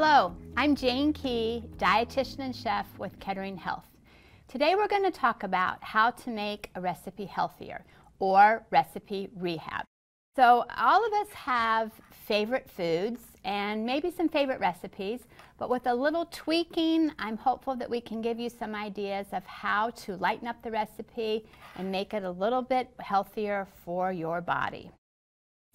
Hello, I'm Jane Key, Dietitian and Chef with Kettering Health. Today we're going to talk about how to make a recipe healthier, or recipe rehab. So all of us have favorite foods and maybe some favorite recipes, but with a little tweaking, I'm hopeful that we can give you some ideas of how to lighten up the recipe and make it a little bit healthier for your body.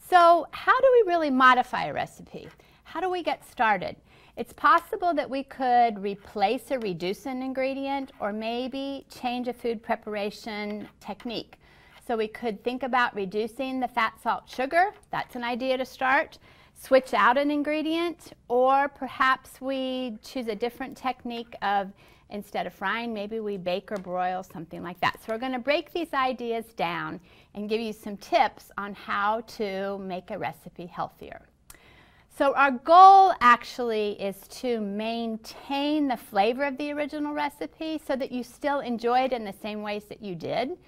So how do we really modify a recipe? How do we get started? It's possible that we could replace or reduce an ingredient, or maybe change a food preparation technique. So we could think about reducing the fat, salt, sugar. That's an idea to start. Switch out an ingredient, or perhaps we choose a different technique of, instead of frying, maybe we bake or broil, something like that. So we're going to break these ideas down and give you some tips on how to make a recipe healthier. So our goal actually is to maintain the flavor of the original recipe so that you still enjoy it in the same ways that you did,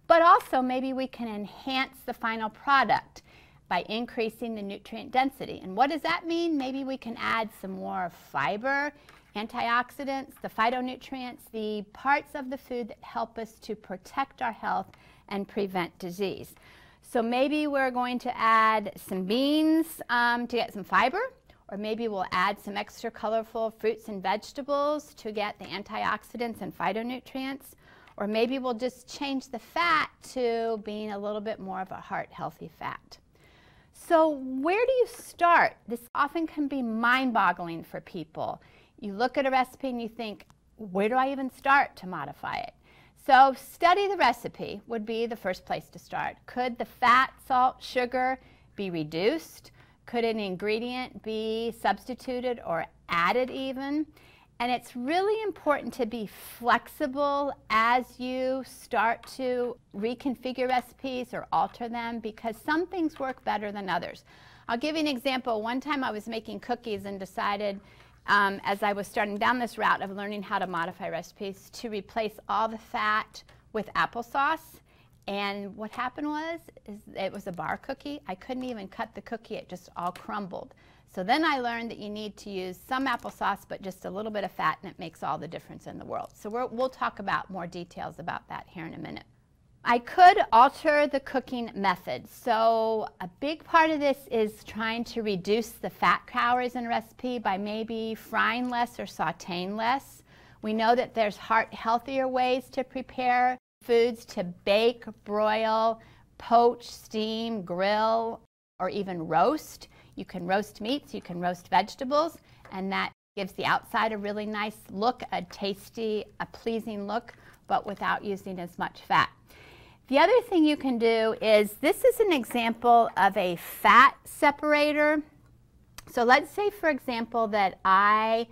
but also maybe we can enhance the final product by increasing the nutrient density. And what does that mean? Maybe we can add some more fiber, antioxidants, the phytonutrients, the parts of the food that help us to protect our health and prevent disease. So maybe we're going to add some beans to get some fiber, or maybe we'll add some extra colorful fruits and vegetables to get the antioxidants and phytonutrients, or maybe we'll just change the fat to being a little bit more of a heart-healthy fat. So where do you start? This often can be mind-boggling for people. You look at a recipe and you think, where do I even start to modify it? So study the recipe would be the first place to start. Could the fat, salt, sugar be reduced? Could an ingredient be substituted or added even? And it's really important to be flexible as you start to reconfigure recipes or alter them, because some things work better than others. I'll give you an example. One time I was making cookies and decided, as I was starting down this route of learning how to modify recipes, to replace all the fat with applesauce. And what happened was, it was a bar cookie. I couldn't even cut the cookie, it just all crumbled. So then I learned that you need to use some applesauce, but just a little bit of fat, and it makes all the difference in the world. So we'll talk about more details about that here in a minute. I could alter the cooking method. So a big part of this is trying to reduce the fat calories in a recipe by maybe frying less or sauteing less. We know that there's healthier ways to prepare foods, to bake, broil, poach, steam, grill, or even roast. You can roast meats, you can roast vegetables, and that gives the outside a really nice look, a tasty, a pleasing look, but without using as much fat. The other thing you can do is, this is an example of a fat separator. So let's say, for example, that I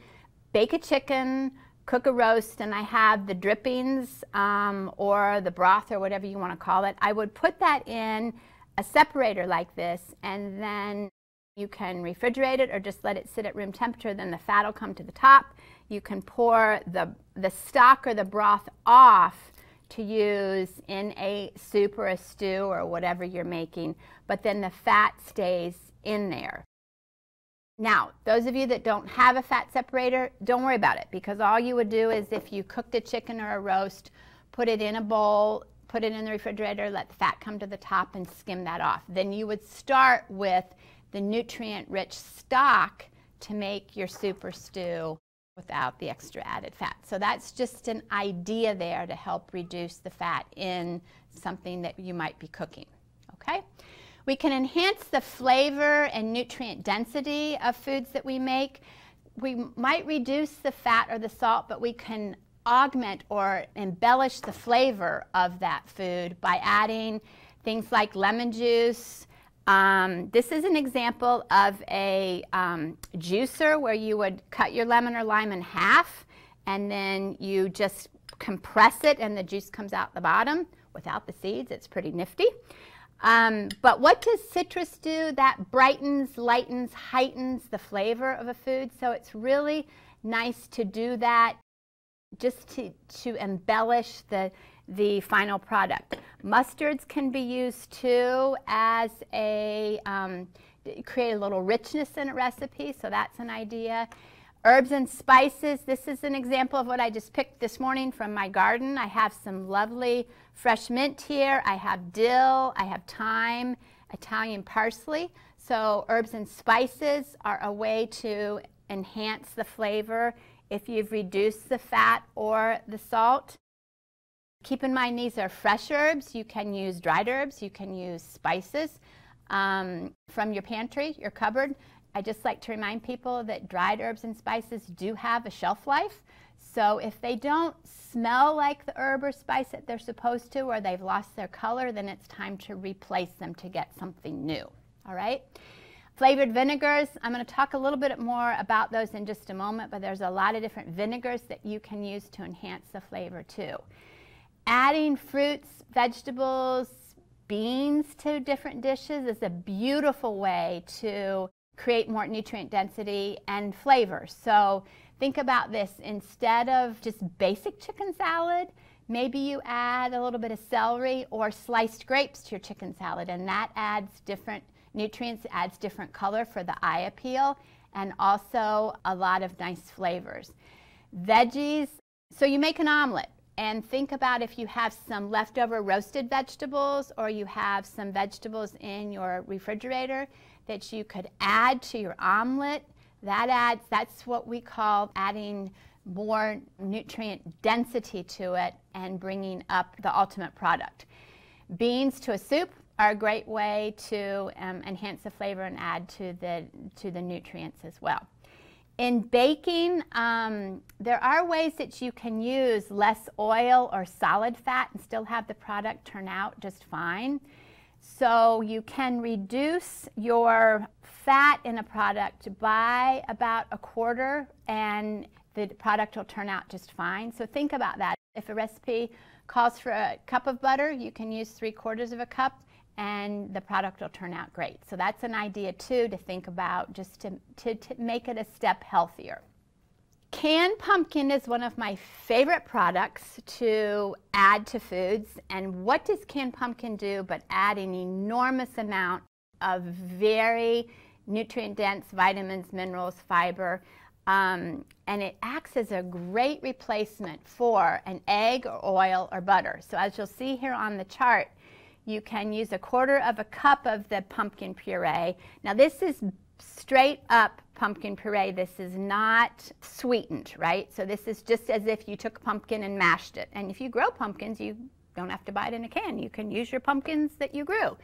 bake a chicken, cook a roast, and I have the drippings or the broth or whatever you want to call it. I would put that in a separator like this, and then you can refrigerate it or just let it sit at room temperature. Then the fat will come to the top. You can pour the stock or the broth off to use in a soup or a stew or whatever you're making, but then the fat stays in there. Now, those of you that don't have a fat separator, don't worry about it, because all you would do is, if you cooked a chicken or a roast, put it in a bowl, put it in the refrigerator, let the fat come to the top, and skim that off. Then you would start with the nutrient-rich stock to make your soup or stew without the extra added fat. So that's just an idea there to help reduce the fat in something that you might be cooking. Okay? We can enhance the flavor and nutrient density of foods that we make. We might reduce the fat or the salt, but we can augment or embellish the flavor of that food by adding things like lemon juice. This is an example of a juicer where you would cut your lemon or lime in half, and then you just compress it and the juice comes out the bottom without the seeds. It's pretty nifty. But what does citrus do? That brightens, lightens, heightens the flavor of a food. So it's really nice to do that, just to embellish the final product. Mustards can be used too as a create a little richness in a recipe, so that's an idea. Herbs and spices, this is an example of what I just picked this morning from my garden. I have some lovely fresh mint here. I have dill, I have thyme, Italian parsley. So herbs and spices are a way to enhance the flavor if you've reduced the fat or the salt. Keep in mind these are fresh herbs. You can use dried herbs, you can use spices from your pantry, your cupboard. I just like to remind people that dried herbs and spices do have a shelf life. So if they don't smell like the herb or spice that they're supposed to, or they've lost their color, then it's time to replace them to get something new. All right? Flavored vinegars, I'm going to talk a little bit more about those in just a moment, but there's a lot of different vinegars that you can use to enhance the flavor too. Adding fruits, vegetables, beans to different dishes is a beautiful way to create more nutrient density and flavor. So think about this. Instead of just basic chicken salad, maybe you add a little bit of celery or sliced grapes to your chicken salad, and that adds different nutrients, adds different color for the eye appeal, and also a lot of nice flavors. Veggies, so you make an omelet. And think about if you have some leftover roasted vegetables or you have some vegetables in your refrigerator that you could add to your omelet. That's what we call adding more nutrient density to it and bringing up the ultimate product. Beans to a soup are a great way to enhance the flavor and add to the nutrients as well. In baking, there are ways that you can use less oil or solid fat and still have the product turn out just fine. So you can reduce your fat in a product by about a quarter and the product will turn out just fine. So think about that. If a recipe calls for a cup of butter, you can use 3/4 of a cup and the product will turn out great. So that's an idea too to think about, just to make it a step healthier. Canned pumpkin is one of my favorite products to add to foods. And what does canned pumpkin do but add an enormous amount of very nutrient-dense vitamins, minerals, fiber, and it acts as a great replacement for an egg or oil or butter. So as you'll see here on the chart, you can use 1/4 of a cup of the pumpkin puree. Now this is straight up pumpkin puree. This is not sweetened, right? So this is just as if you took a pumpkin and mashed it. And if you grow pumpkins, you don't have to buy it in a can. You can use your pumpkins that you grew.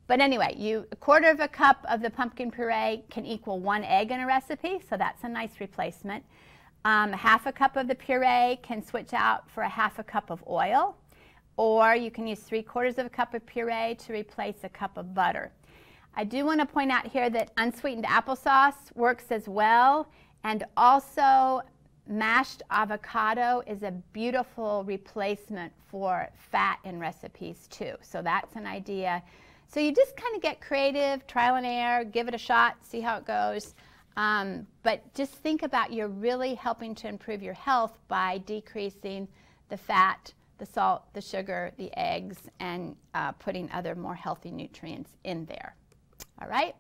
But anyway, 1/4 of a cup of the pumpkin puree can equal 1 egg in a recipe, so that's a nice replacement. 1/2 cup of the puree can switch out for 1/2 cup of oil, or you can use 3/4 of a cup of puree to replace a cup of butter. I do want to point out here that unsweetened applesauce works as well, and also mashed avocado is a beautiful replacement for fat in recipes too. So that's an idea. So you just kind of get creative, trial and error, give it a shot, see how it goes. But just think about you're really helping to improve your health by decreasing the fat, the salt, the sugar, the eggs, and putting other more healthy nutrients in there. All right.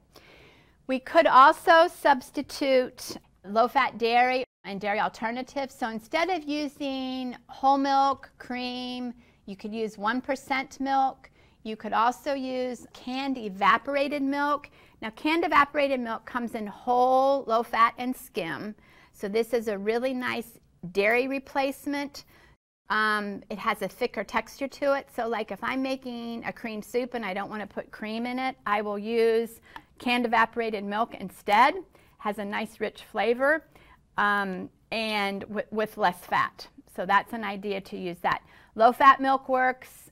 We could also substitute low-fat dairy and dairy alternatives. So instead of using whole milk, cream, you could use 1% milk. You could also use canned evaporated milk. Now, canned evaporated milk comes in whole, low-fat, and skim. So this is a really nice dairy replacement. It has a thicker texture to it. So like if I'm making a cream soup and I don't want to put cream in it, I will use canned evaporated milk instead. Has a nice rich flavor and with less fat. So that's an idea to use that. Low-fat milk works.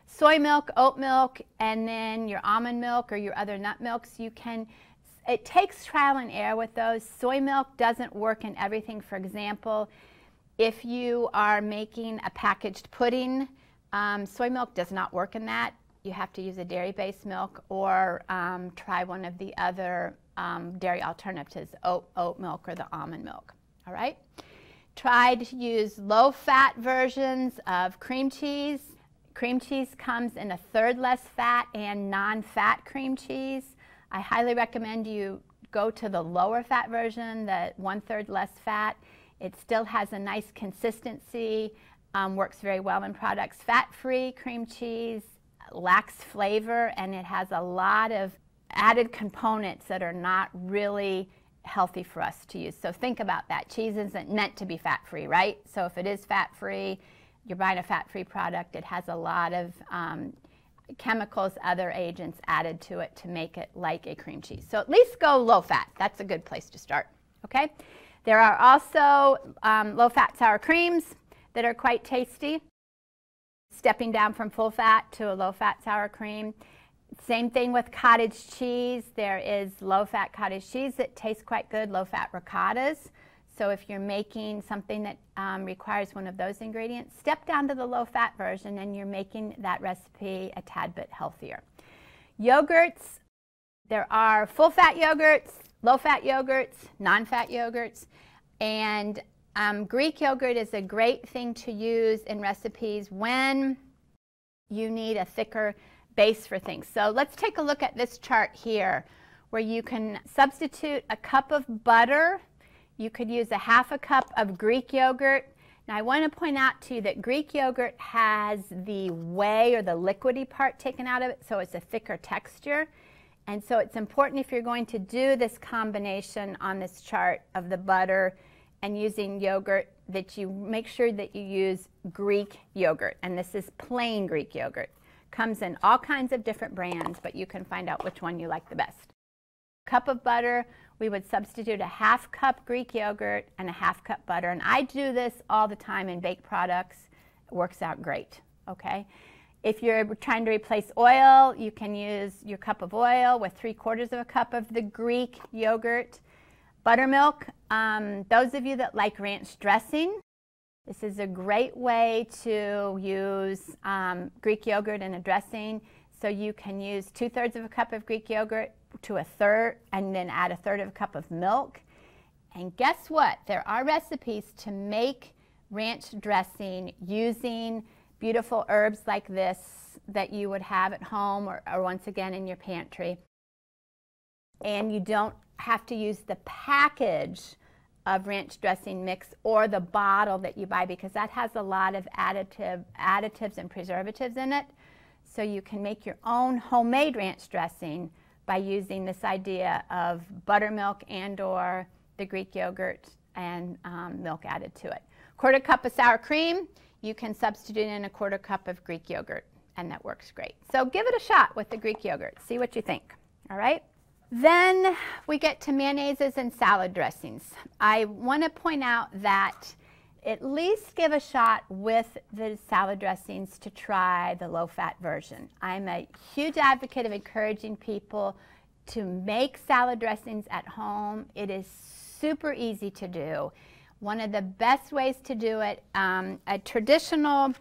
Soy milk, oat milk, and then your almond milk or your other nut milks, it takes trial and error with those. Soy milk doesn't work in everything. For example, if you are making a packaged pudding, soy milk does not work in that. You have to use a dairy-based milk or try one of the other dairy alternatives, oat milk or the almond milk. All right? Try to use low-fat versions of cream cheese. Cream cheese comes in 1/3 less fat and non-fat cream cheese. I highly recommend you go to the lower fat version, the 1/3 less fat. It still has a nice consistency, works very well in products. Fat-free cream cheese lacks flavor, and it has a lot of added components that are not really healthy for us to use. So think about that. Cheese isn't meant to be fat-free, right? So if it is fat-free, you're buying a fat-free product, it has a lot of chemicals, other agents added to it to make it like a cream cheese. So at least go low-fat. That's a good place to start, okay? There are also low-fat sour creams that are quite tasty, stepping down from full-fat to a low-fat sour cream. Same thing with cottage cheese. There is low-fat cottage cheese that tastes quite good, low-fat ricottas. So if you're making something that requires one of those ingredients, step down to the low-fat version and you're making that recipe a tad bit healthier. Yogurts, there are full-fat yogurts, low-fat yogurts, non-fat yogurts, and Greek yogurt is a great thing to use in recipes when you need a thicker base for things. So let's take a look at this chart here where you can substitute a cup of butter. You could use a 1/2 cup of Greek yogurt. Now I want to point out to you that Greek yogurt has the whey or the liquidy part taken out of it, so it's a thicker texture. And so it's important if you're going to do this combination on this chart of the butter and using yogurt that you make sure that you use Greek yogurt. And this is plain Greek yogurt. Comes in all kinds of different brands, but you can find out which one you like the best. Cup of butter, we would substitute a 1/2 cup Greek yogurt and a 1/2 cup butter. And I do this all the time in baked products. It works out great, okay? If you're trying to replace oil, you can use your cup of oil with 3/4 cup of the Greek yogurt. Buttermilk, those of you that like ranch dressing, this is a great way to use Greek yogurt in a dressing. So you can use 2/3 cup of Greek yogurt to 1/3 and then add 1/3 cup of milk. And guess what? There are recipes to make ranch dressing using beautiful herbs like this that you would have at home or once again in your pantry. And you don't have to use the package of ranch dressing mix or the bottle that you buy, because that has a lot of additives and preservatives in it. So you can make your own homemade ranch dressing by using this idea of buttermilk and or the Greek yogurt and milk added to it. 1/4 cup of sour cream, you can substitute in a 1/4 cup of Greek yogurt, and that works great. So give it a shot with the Greek yogurt. See what you think, all right? Then we get to mayonnaises and salad dressings. I want to point out that at least give a shot with the salad dressings to try the low-fat version. I'm a huge advocate of encouraging people to make salad dressings at home. It is super easy to do. One of the best ways to do it, a traditional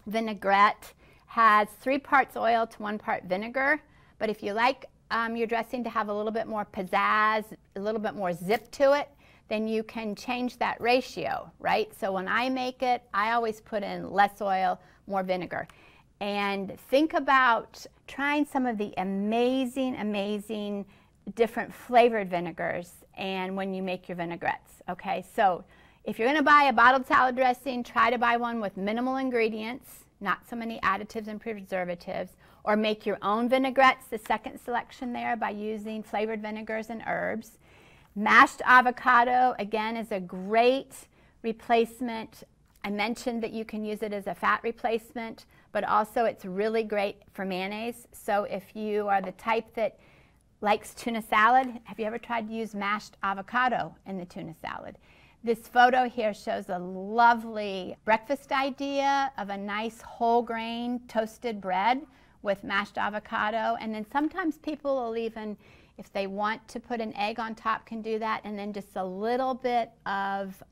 vinaigrette has 3 parts oil to 1 part vinegar, but if you like your dressing to have a little bit more pizzazz, a little bit more zip to it, then you can change that ratio, right? So when I make it, I always put in less oil, more vinegar. And think about trying some of the amazing, amazing different flavored vinegars and when you make your vinaigrettes, okay? So if you're gonna buy a bottled salad dressing, try to buy one with minimal ingredients, not so many additives and preservatives, or make your own vinaigrettes, the second selection there, by using flavored vinegars and herbs. Mashed avocado, again, is a great replacement. I mentioned that you can use it as a fat replacement, but also it's really great for mayonnaise. So if you are the type that likes tuna salad, have you ever tried to use mashed avocado in the tuna salad? This photo here shows a lovely breakfast idea of a nice whole grain toasted bread with mashed avocado, and then sometimes people will even, if they want to put an egg on top, can do that, and then just a little bit of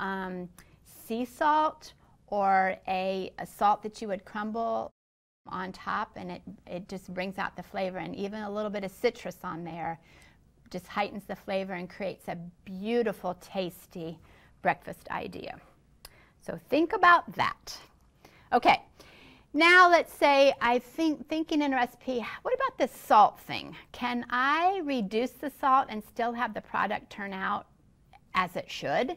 sea salt or a salt that you would crumble on top, and it just brings out the flavor, and even a little bit of citrus on there just heightens the flavor and creates a beautiful, tasty breakfast idea. So think about that. Okay. Now let's say I'm thinking in a recipe, what about this salt thing? Can I reduce the salt and still have the product turn out as it should?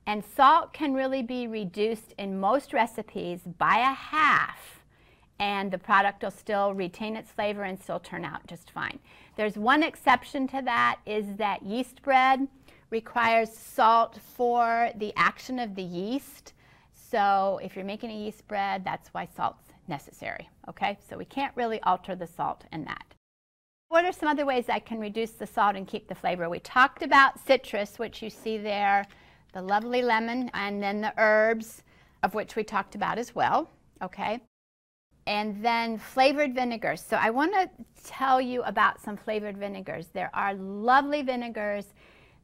And salt can really be reduced in most recipes by a half, and the product will still retain its flavor and still turn out just fine. There's one exception to that, is that yeast bread requires salt for the action of the yeast. So if you're making a yeast bread, that's why salt's necessary, okay? So we can't really alter the salt in that. What are some other ways I can reduce the salt and keep the flavor? We talked about citrus, which you see there, the lovely lemon, and then the herbs, of which we talked about as well, okay? And then flavored vinegars. So I want to tell you about some flavored vinegars. There are lovely vinegars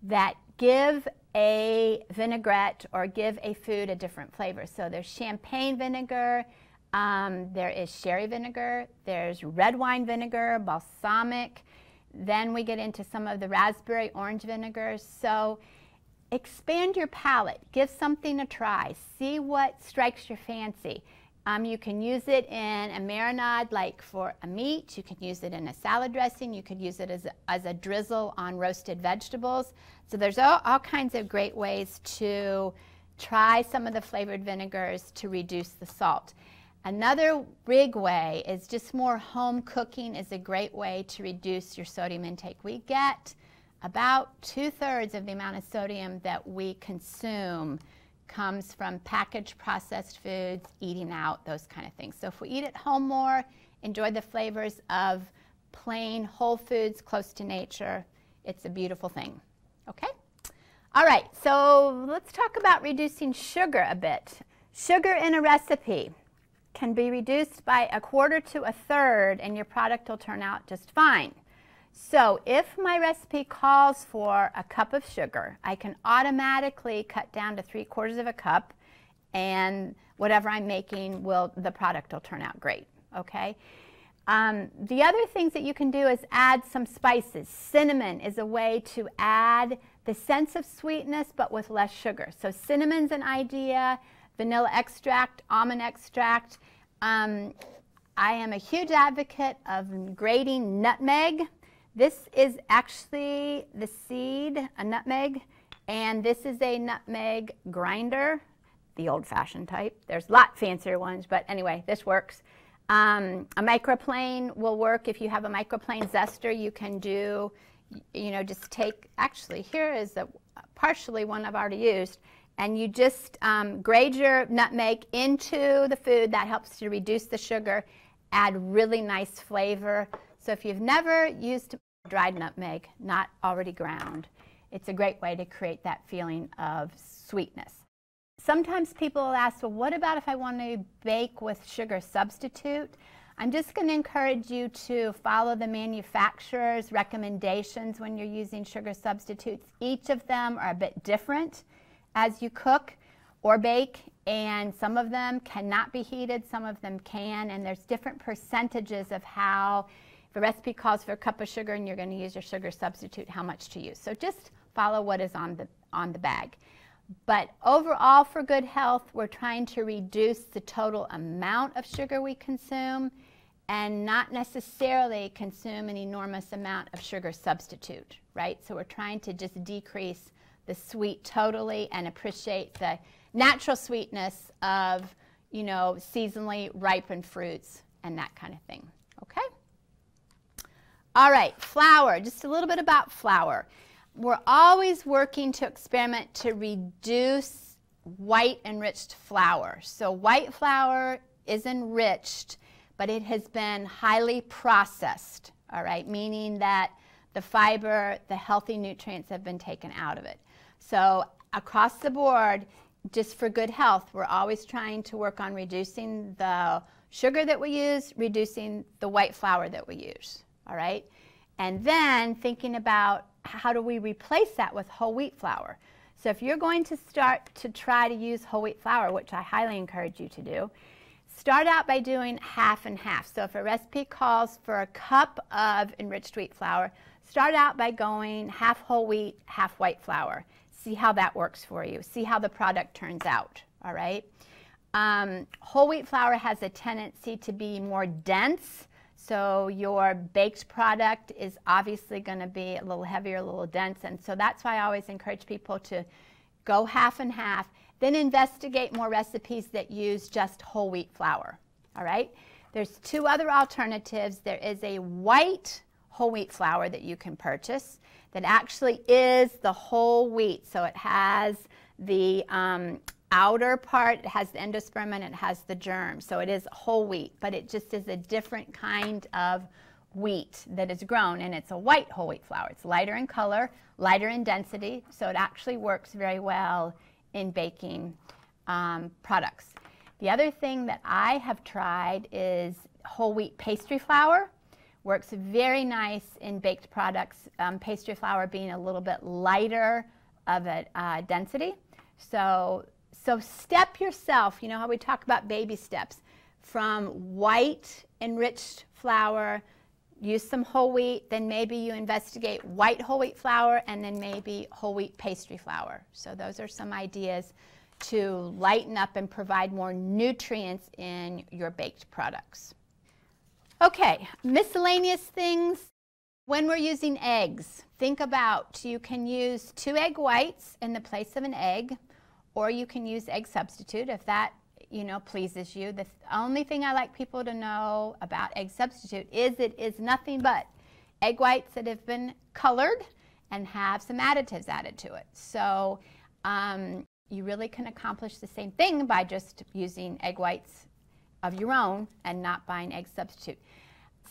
that give a vinaigrette or give a food a different flavor. So there's champagne vinegar, there is sherry vinegar, there's red wine vinegar, balsamic. Then we get into some of the raspberry orange vinegars. So expand your palate, give something a try, see what strikes your fancy. You can use it in a marinade like for a meat, you can use it in a salad dressing, you could use it as a drizzle on roasted vegetables. So there's all kinds of great ways to try some of the flavored vinegars to reduce the salt. Another big way is just more home cooking is a great way to reduce your sodium intake. We get about 2/3 of the amount of sodium that we consume comes from packaged processed foods, eating out, those kind of things. So if we eat at home more, enjoy the flavors of plain whole foods close to nature, it's a beautiful thing. Okay? All right, so let's talk about reducing sugar a bit. Sugar in a recipe can be reduced by 1/4 to 1/3 and your product will turn out just fine. So if my recipe calls for a cup of sugar, I can automatically cut down to 3/4 cup, and whatever I'm making, the product will turn out great, okay? The other things that you can do is add some spices. Cinnamon is a way to add the sense of sweetness but with less sugar. So cinnamon's an idea, vanilla extract, almond extract. I am a huge advocate of grating nutmeg. This is actually the seed, a nutmeg, and this is a nutmeg grinder, the old-fashioned type. There's a lot fancier ones, but anyway, this works. A microplane will work. If you have a microplane zester, you can do, just take, actually here is partially one I've already used, and you just grate your nutmeg into the food. That helps to reduce the sugar, add really nice flavor. So if you've never used dried nutmeg, not already ground, it's a great way to create that feeling of sweetness. Sometimes people will ask, well, what about if I want to bake with sugar substitute? I'm just going to encourage you to follow the manufacturer's recommendations when you're using sugar substitutes. Each of them are a bit different as you cook or bake, and some of them cannot be heated, some of them can, and there's different percentages of how, if a recipe calls for a cup of sugar and you're going to use your sugar substitute, how much to use. So just follow what is on the bag. But overall, for good health, we're trying to reduce the total amount of sugar we consume and not necessarily consume an enormous amount of sugar substitute, right? So we're trying to just decrease the sweet totally and appreciate the natural sweetness of, seasonally ripened fruits and that kind of thing, okay? All right, flour, just a little bit about flour. We're always working to experiment to reduce white enriched flour. So white flour is enriched, but it has been highly processed, all right, meaning that the fiber, the healthy nutrients have been taken out of it. So across the board, just for good health, we're always trying to work on reducing the sugar that we use, reducing the white flour that we use, all right? And then thinking about how do we replace that with whole wheat flour. So if you're going to start to try to use whole wheat flour, which I highly encourage you to do, start out by doing half and half. So if a recipe calls for a cup of enriched wheat flour, start out by going half whole wheat, half white flour. See how that works for you. See how the product turns out, all right? Whole wheat flour has a tendency to be more dense, so your baked product is obviously going to be a little heavier, a little dense, and so that's why I always encourage people to go half and half, then investigate more recipes that use just whole wheat flour. All right? There's two other alternatives. There is a white whole wheat flour that you can purchase that actually is the whole wheat. So it has the outer part, it has the endosperm, and it has the germ. So it is whole wheat, but it just is a different kind of wheat that is grown, and it's a white whole wheat flour. It's lighter in color, lighter in density, so it actually works very well in baking products. The other thing that I have tried is whole wheat pastry flour. Works very nice in baked products, pastry flour being a little bit lighter of a density. So step yourself, you know how we talk about baby steps, from white enriched flour, use some whole wheat, then maybe you investigate white whole wheat flour, and then maybe whole wheat pastry flour. So those are some ideas to lighten up and provide more nutrients in your baked products. Okay, miscellaneous things. When we're using eggs, think about, you can use 2 egg whites in the place of an egg, or you can use egg substitute if that, you know, pleases you. The only thing I like people to know about egg substitute is it is nothing but egg whites that have been colored and have some additives added to it. So you really can accomplish the same thing by just using egg whites of your own and not buying egg substitute.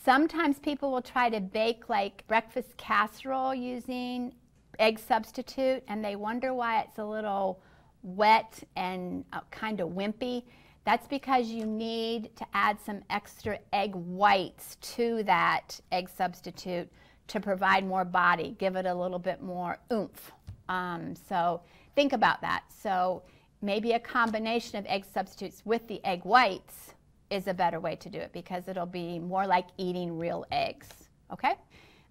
Sometimes people will try to bake like breakfast casserole using egg substitute, and they wonder why it's a little wet and kind of wimpy. That's because you need to add some extra egg whites to that egg substitute to provide more body, give it a little bit more oomph. So think about that. So maybe a combination of egg substitutes with the egg whites is a better way to do it, because it'll be more like eating real eggs. Okay?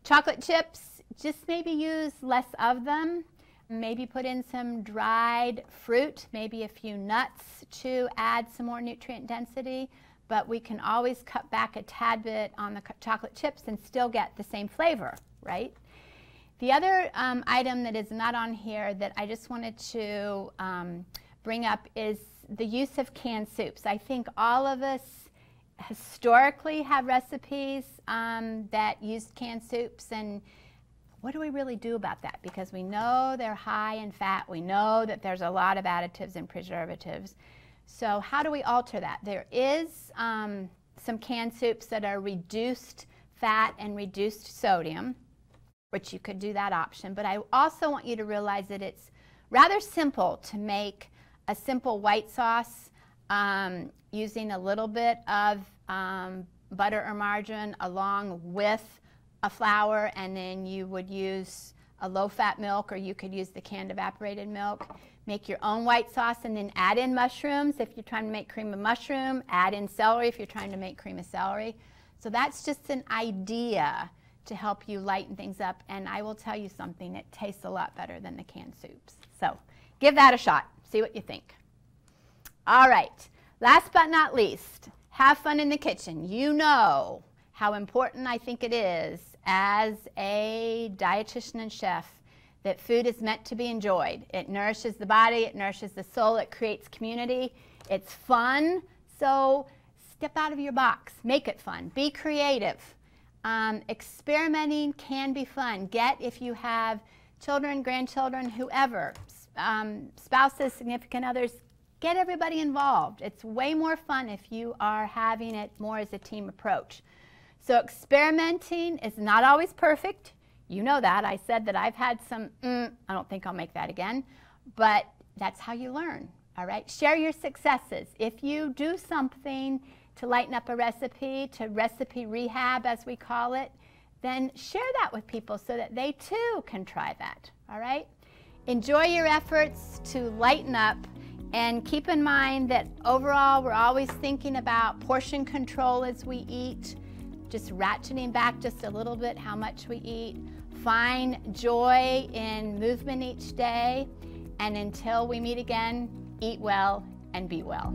Chocolate chips, just maybe use less of them. Maybe put in some dried fruit, maybe a few nuts to add some more nutrient density, but we can always cut back a tad bit on the chocolate chips and still get the same flavor, right? The other item that is not on here that I just wanted to bring up is the use of canned soups. I think all of us historically have recipes that use canned soups, and what do we really do about that? Because we know they're high in fat, we know that there's a lot of additives and preservatives. So how do we alter that? There is some canned soups that are reduced fat and reduced sodium, which you could do that option, but I also want you to realize that it's rather simple to make a simple white sauce using a little bit of butter or margarine along with a flour, and then you would use a low-fat milk, or you could use the canned evaporated milk. Make your own white sauce and then add in mushrooms if you're trying to make cream of mushroom, add in celery if you're trying to make cream of celery. So that's just an idea to help you lighten things up, and I will tell you something, it tastes a lot better than the canned soups. So give that a shot, see what you think. All right, last but not least, have fun in the kitchen. You know how important I think it is as a dietitian and chef that food is meant to be enjoyed. It nourishes the body, it nourishes the soul, it creates community, it's fun. So step out of your box, make it fun, be creative. Experimenting can be fun. If you have children, grandchildren, whoever, spouses, significant others, get everybody involved. It's way more fun if you are having it more as a team approach. So experimenting is not always perfect. You know that. I said that I've had some, I don't think I'll make that again, but that's how you learn, all right? Share your successes. If you do something to lighten up a recipe, to recipe rehab as we call it, then share that with people so that they too can try that, all right? Enjoy your efforts to lighten up, and keep in mind that overall we're always thinking about portion control as we eat, just ratcheting back just a little bit how much we eat. Find joy in movement each day, and until we meet again, eat well and be well.